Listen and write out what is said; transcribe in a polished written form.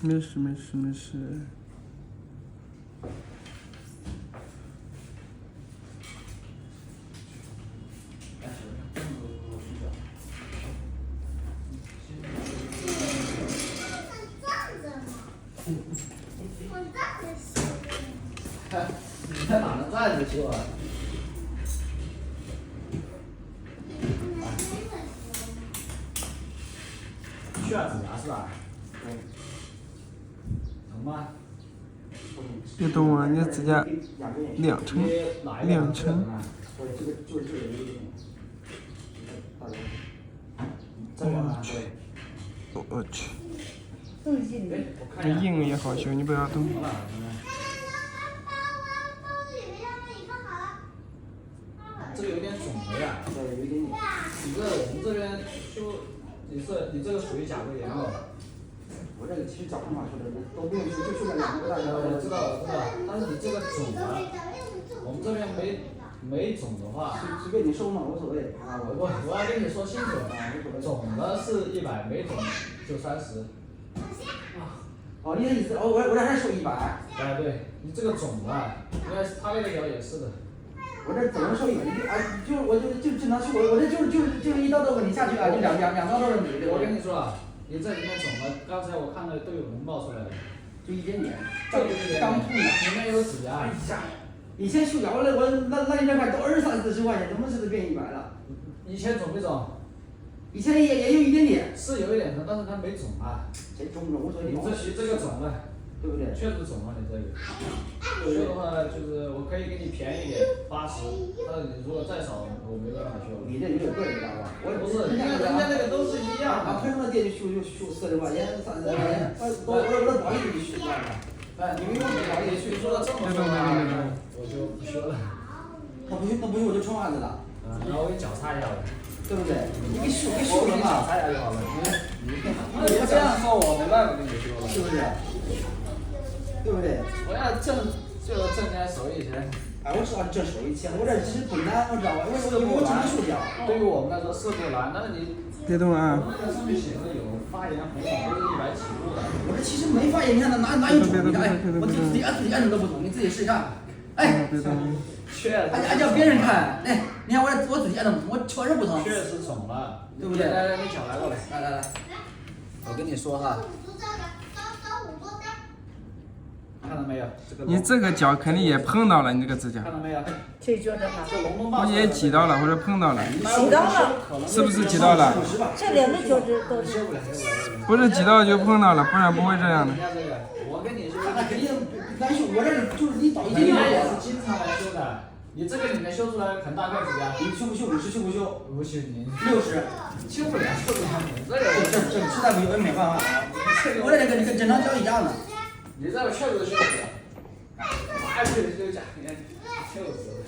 没事没事没事。你在哪能站着去啊？去啊，指甲是吧？对。疼吗？别动啊，你指甲两层，两层。对，这个就是这个有一点。这个吗？对。我去。这硬也好修，你不要动。这个有点肿了呀，对，有一点点。你这我们这边修，你这个属于甲沟炎了。我这个其实甲状腺的都不用修，就修了2个大小。我知道，但是你这个肿了，我们这边没肿的话，随便你收嘛，无所谓。我要跟你说清楚，肿的是100，没肿就30。哦，你的意思，我这还收100。哎，对，你这个肿了，因为他那个脚也是的。我这怎么收100？我就经常修，我这就是一刀的问题下去啊，就两刀的问题。我跟你说啊，你这里面肿了，刚才我看到都有脓冒出来了，就一点点，刚痛的，里面有指甲。哎呀，以前修脚那一块都20、30块钱，怎么是变100了？以前肿没肿？以前也有一点点，是有一点疼，但是它没肿啊。谁肿不肿无所谓。你这个肿了，对不对？确实肿了，你这个。修的话就是我可以给你便宜一点，80，但是你如果再少，我没办法修。你这有点贵，知道吧？我不是，人家那个都是一样的。朋友的店就修40块钱、30块钱，我这保利就修惯了。哎，你们用保利去说到这么说啊，我就不修了。那不行我就穿袜子了。然后我给脚擦一下呗。对不对？你给修了嘛，擦一下就好了。你这样说我没办法跟你修了，是不是？对不对？我要挣点手艺钱。哎，我知道你挣手艺钱，我这其实不难，我知道吧？我经常修掉。对于我们来说是不难，但是你别动啊！我们那上面写的有发炎红肿，都是100起步的。我这其实没发炎，你看哪有肿？你看，哎，我自己按都不肿，你自己试一下。哎。还叫别人看，来，你看我自己按的不痛，我确实不疼。确实肿了，对不对？来，你脚来过来，来，我跟你说哈，看到没有？你这个脚肯定也碰到了，你这个指甲。看到没有？谁觉得哈？我也挤到了，或者碰到了。挤到了。是不是挤到了？这2个脚趾都是。不是挤到就碰到了，不然不会这样的。我跟你说，那肯定难修，我这就是你早一点也是经常来修的。你这个里面修出来很大块指甲，你修不修？50修不修？不修你60，修不了。你这个这实在不修，没办法。我这个跟正常脚一样的。你这个确实修不了。哪去修甲？你看，就是。